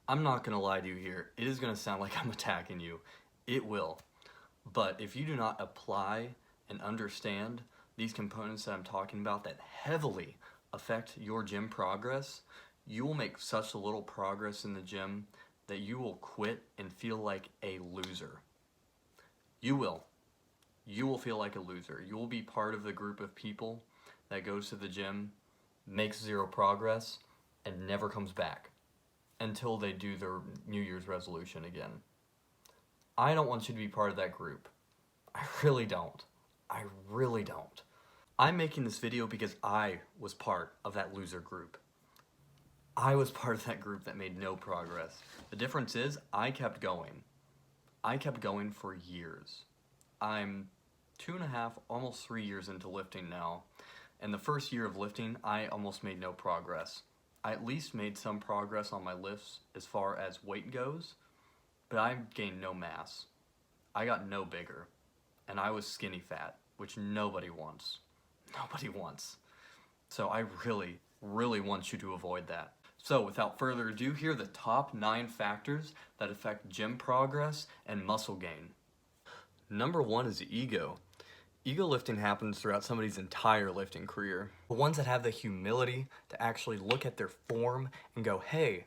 I'm not gonna lie to you here. It is gonna sound like I'm attacking you. It will. But if you do not apply and understand these components that I'm talking about that heavily affect your gym progress, you will make such little progress in the gym that you will quit and feel like a loser. You will. You will feel like a loser. You will be part of the group of people that goes to the gym, makes zero progress, and never comes back until they do their New Year's resolution again. I don't want you to be part of that group. I really don't. I really don't. I'm making this video because I was part of that loser group. I was part of that group that made no progress. The difference is I kept going. I kept going for years. I'm 2.5, almost 3 years into lifting now. And the first year of lifting, I almost made no progress. I at least made some progress on my lifts as far as weight goes, but I gained no mass. I got no bigger, and I was skinny fat, which nobody wants. Nobody wants. So I really, really want you to avoid that. So without further ado, here are the top 9 factors that affect gym progress and muscle gain. Number 1 is ego. Ego lifting happens throughout somebody's entire lifting career. The ones that have the humility to actually look at their form and go, hey,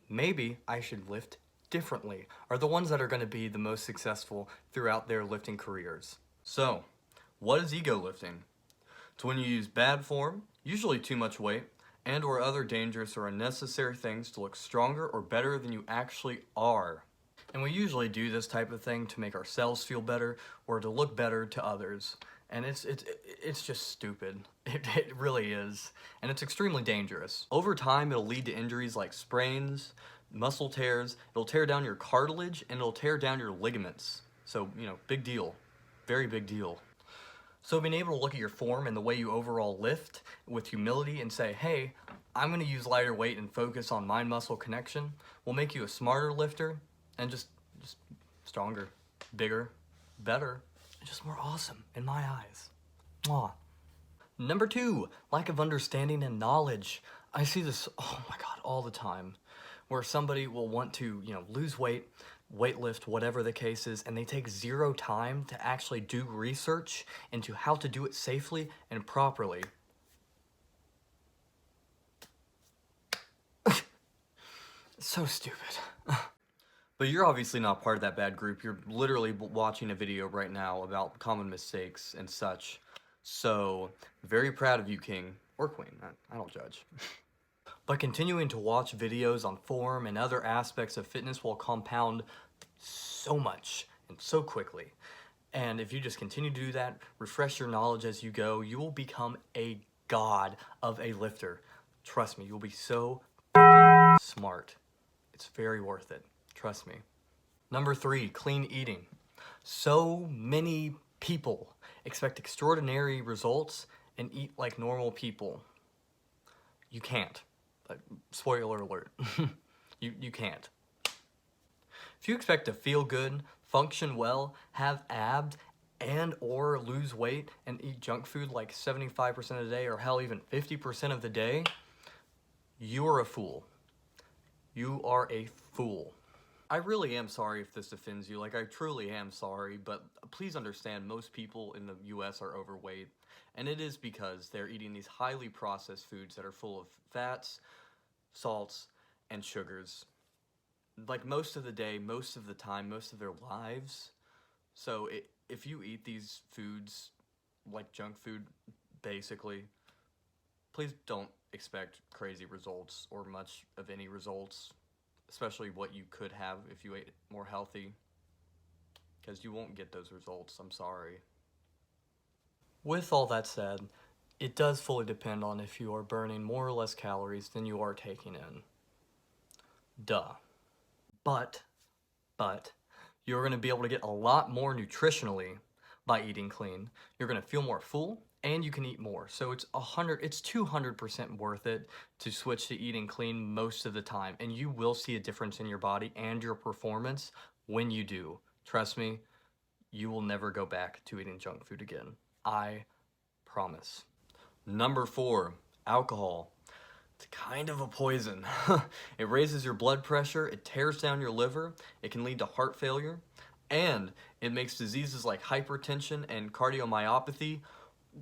maybe I should lift differently, are the ones that are going to be the most successful throughout their lifting careers. So, what is ego lifting? It's when you use bad form, usually too much weight, and or other dangerous or unnecessary things to look stronger or better than you actually are. And we usually do this type of thing to make ourselves feel better or to look better to others. And it's just stupid. It really is. And it's extremely dangerous. Over time, it'll lead to injuries like sprains, muscle tears, it'll tear down your cartilage, and it'll tear down your ligaments. So, big deal. Very big deal. So being able to look at your form and the way you overall lift with humility and say, hey, I'm going to use lighter weight and focus on mind-muscle connection will make you a smarter lifter and just stronger, bigger, better, just more awesome in my eyes. Mwah. Number 2, lack of understanding and knowledge. I see this, oh my God, all the time, where somebody will want to, lose weight, weightlift, whatever the case is, and they take zero time to actually do research into how to do it safely and properly. So stupid. But you're obviously not part of that bad group. You're literally watching a video right now about common mistakes and such. So, very proud of you, king or queen. I don't judge. But continuing to watch videos on form and other aspects of fitness will compound so much and so quickly. And if you just continue to do that, refresh your knowledge as you go, you will become a god of a lifter. Trust me, you'll be so fucking smart. It's very worth it. Trust me. Number 3, clean eating. So many people expect extraordinary results and eat like normal people. You can't. Spoiler alert. You can't. If you expect to feel good, function well, have abs, and or lose weight and eat junk food like 75% of the day or hell even 50% of the day, you are a fool. You are a fool. I really am sorry if this offends you, I truly am sorry, but please understand most people in the US are overweight, and it is because they're eating these highly processed foods that are full of fats, salts, and sugars. Most of the day, most of the time, most of their lives. So if you eat these foods, like junk food, basically, please don't expect crazy results or much of any results. Especially what you could have if you ate more healthy, because you won't get those results, I'm sorry. With all that said, it does fully depend on if you are burning more or less calories than you are taking in. Duh. But, you're going to be able to get a lot more nutritionally by eating clean. You're going to feel more full, and you can eat more. So it's 200% worth it to switch to eating clean most of the time. And you will see a difference in your body and your performance when you do. Trust me, you will never go back to eating junk food again. I promise. Number 4, alcohol. It's kind of a poison. It raises your blood pressure, it tears down your liver, it can lead to heart failure, and it makes diseases like hypertension and cardiomyopathy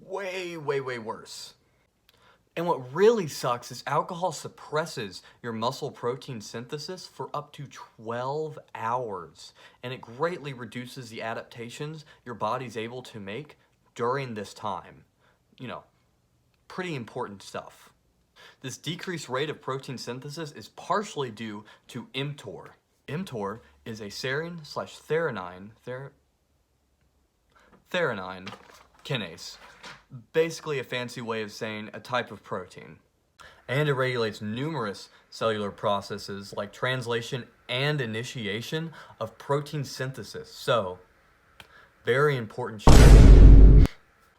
way, way, way worse. And what really sucks is alcohol suppresses your muscle protein synthesis for up to 12 hours, and it greatly reduces the adaptations your body's able to make during this time. You know, pretty important stuff. This decreased rate of protein synthesis is partially due to mTOR. mTOR is a serine slash threonine kinase, basically a fancy way of saying a type of protein. And it regulates numerous cellular processes like translation and initiation of protein synthesis. So, very important shit.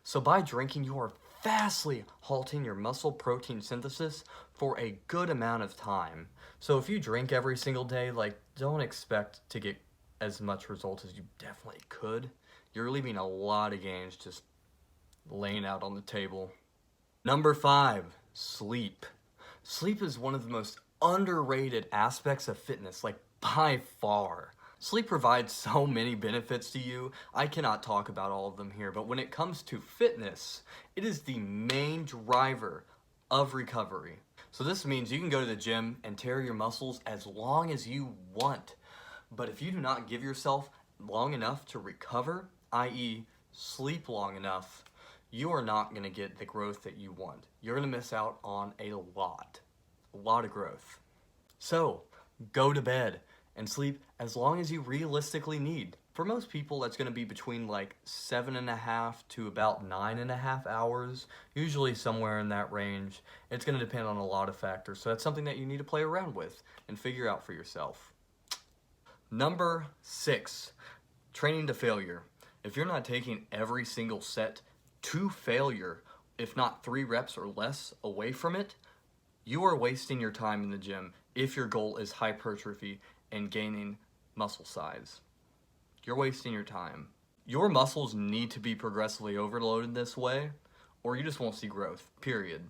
So by drinking, you are vastly halting your muscle protein synthesis for a good amount of time. So if you drink every single day, like, don't expect to get as much results as you definitely could. You're leaving a lot of gains just laying out on the table. Number 5, sleep. Sleep is one of the most underrated aspects of fitness, like by far. Sleep provides so many benefits to you. I cannot talk about all of them here, but when it comes to fitness, it is the main driver of recovery. So this means you can go to the gym and tear your muscles as long as you want. But if you do not give yourself long enough to recover, i.e. sleep long enough, you are not going to get the growth that you want. You're going to miss out on a lot of growth. So go to bed and sleep as long as you realistically need. For most people, that's going to be between like 7.5 to about 9.5 hours, usually somewhere in that range. It's going to depend on a lot of factors, so that's something that you need to play around with and figure out for yourself. Number 6, training to failure. If you're not taking every single set to failure, if not 3 reps or less away from it, you are wasting your time in the gym if your goal is hypertrophy and gaining muscle size. You're wasting your time. Your muscles need to be progressively overloaded this way, or you just won't see growth, period.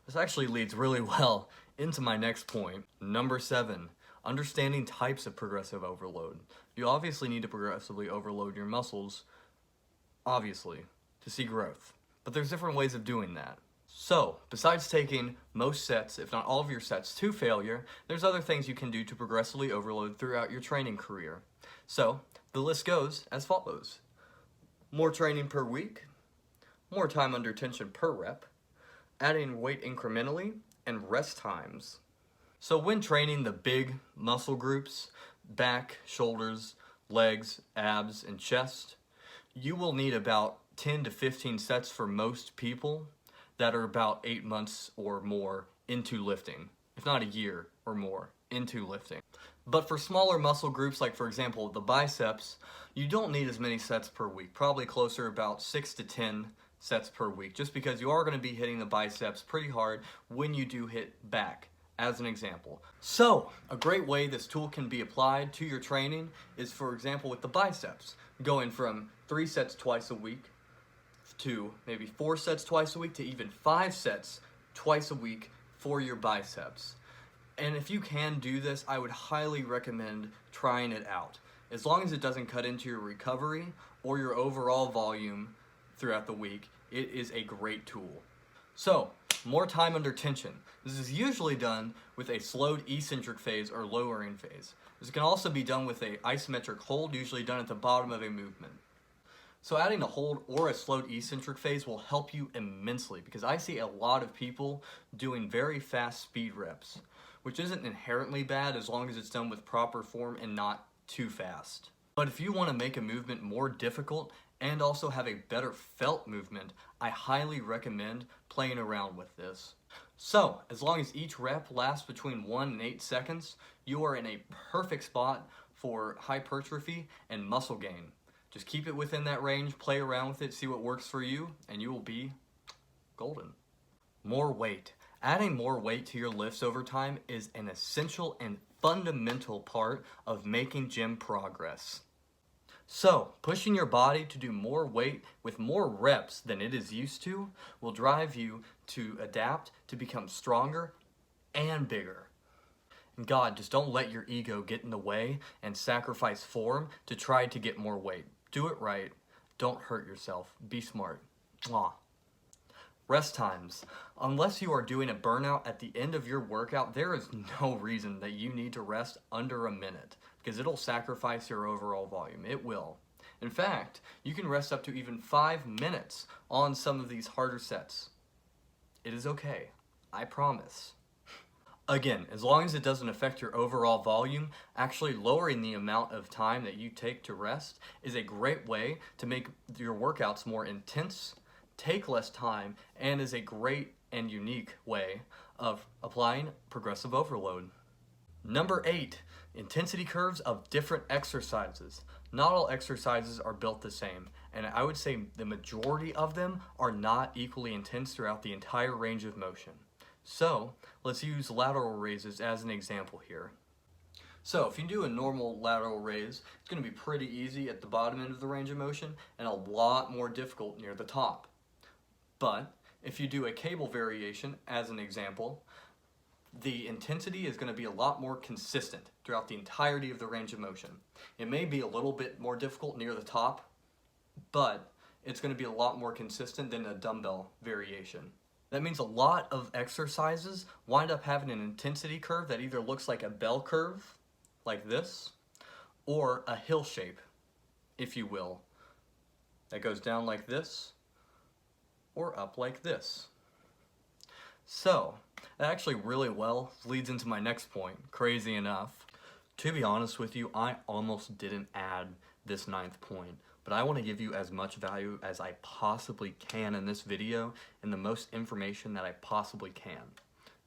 This actually leads really well into my next point. Number 7, understanding types of progressive overload. You obviously need to progressively overload your muscles, obviously, to see growth. But there's different ways of doing that. So, besides taking most sets, if not all of your sets, to failure, there's other things you can do to progressively overload throughout your training career. So, the list goes as follows. More training per week, more time under tension per rep, adding weight incrementally, and rest times. So when training the big muscle groups, back, shoulders, legs, abs, and chest, you will need about 10 to 15 sets for most people that are about 8 months or more into lifting, if not a year or more into lifting. But for smaller muscle groups, like for example the biceps, you don't need as many sets per week, probably closer about 6 to 10 sets per week, just because you are going to be hitting the biceps pretty hard when you do hit back, as an example. So, a great way this tool can be applied to your training is, for example, with the biceps, going from 3 sets twice a week to maybe 4 sets twice a week to even 5 sets twice a week for your biceps. And if you can do this, I would highly recommend trying it out. As long as it doesn't cut into your recovery or your overall volume throughout the week, it is a great tool. So, more time under tension. This is usually done with a slowed eccentric phase or lowering phase. This can also be done with an isometric hold, usually done at the bottom of a movement. So adding a hold or a slowed eccentric phase will help you immensely, because I see a lot of people doing very fast speed reps, which isn't inherently bad as long as it's done with proper form and not too fast. But if you want to make a movement more difficult and also have a better felt movement, I highly recommend playing around with this. So, as long as each rep lasts between 1 and 8 seconds, you are in a perfect spot for hypertrophy and muscle gain. Just keep it within that range, play around with it, see what works for you, and you will be golden. More weight. Adding more weight to your lifts over time is an essential and fundamental part of making gym progress. So, pushing your body to do more weight with more reps than it is used to will drive you to adapt, to become stronger, and bigger. And God, just don't let your ego get in the way and sacrifice form to try to get more weight. Do it right. Don't hurt yourself. Be smart. Mwah. Rest times. Unless you are doing a burnout at the end of your workout, there is no reason that you need to rest under a minute because it'll sacrifice your overall volume. It will. In fact, you can rest up to even 5 minutes on some of these harder sets. It is okay. I promise. Again, as long as it doesn't affect your overall volume, actually lowering the amount of time that you take to rest is a great way to make your workouts more intense, take less time, and is a great and unique way of applying progressive overload. Number 8, intensity curves of different exercises. Not all exercises are built the same, and I would say the majority of them are not equally intense throughout the entire range of motion. So, let's use lateral raises as an example here. So, if you do a normal lateral raise, it's going to be pretty easy at the bottom end of the range of motion and a lot more difficult near the top. But, if you do a cable variation as an example, the intensity is going to be a lot more consistent throughout the entirety of the range of motion. It may be a little bit more difficult near the top, but it's going to be a lot more consistent than a dumbbell variation. That means a lot of exercises wind up having an intensity curve that either looks like a bell curve, like this, or a hill shape, if you will, that goes down like this, or up like this. So, that actually really well leads into my next point, crazy enough. To be honest with you, I almost didn't add this 9th point, but I want to give you as much value as I possibly can in this video and the most information that I possibly can.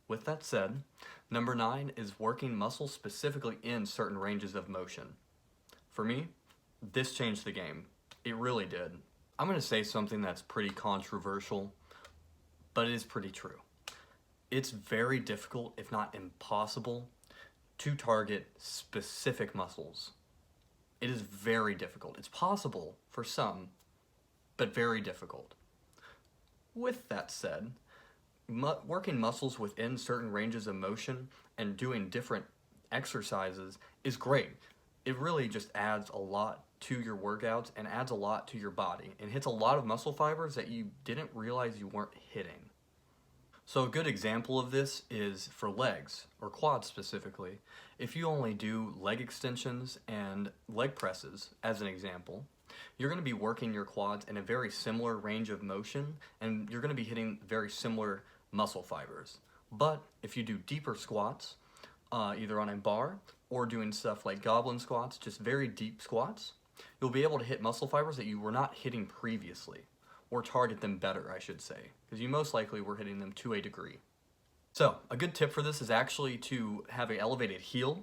With that said, number 9 is working muscles specifically in certain ranges of motion. For me, this changed the game. It really did. I'm going to say something that's pretty controversial, but it is pretty true. It's very difficult, if not impossible, to target specific muscles. It is very difficult. It's possible for some, but very difficult. With that said, working muscles within certain ranges of motion and doing different exercises is great. It really just adds a lot to your workouts and adds a lot to your body and hits a lot of muscle fibers that you didn't realize you weren't hitting. So a good example of this is for legs, or quads specifically. If you only do leg extensions and leg presses, as an example, you're going to be working your quads in a very similar range of motion, and you're going to be hitting very similar muscle fibers. But if you do deeper squats, either on a bar, or doing stuff like goblin squats, just very deep squats, you'll be able to hit muscle fibers that you were not hitting previously. Or target them better, I should say, because you most likely were hitting them to a degree. So, a good tip for this is actually to have an elevated heel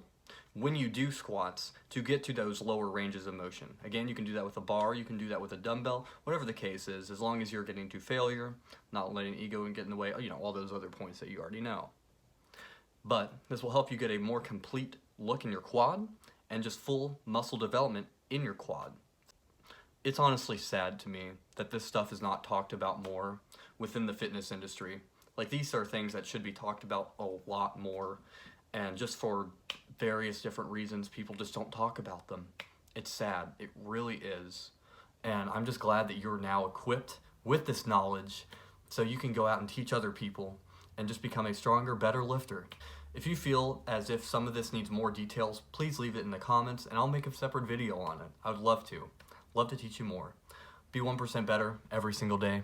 when you do squats to get to those lower ranges of motion. Again, you can do that with a bar, you can do that with a dumbbell, whatever the case is, as long as you're getting to failure, not letting ego get in the way, all those other points that you already know. But this will help you get a more complete look in your quad and just full muscle development in your quad. It's honestly sad to me that this stuff is not talked about more within the fitness industry. Like, these are things that should be talked about a lot more, and just for various different reasons, people just don't talk about them. It's sad. It really is. And I'm just glad that you're now equipped with this knowledge so you can go out and teach other people and just become a stronger, better lifter. If you feel as if some of this needs more details, please leave it in the comments and I'll make a separate video on it. I would love to. Love to teach you more. Be 1% better every single day.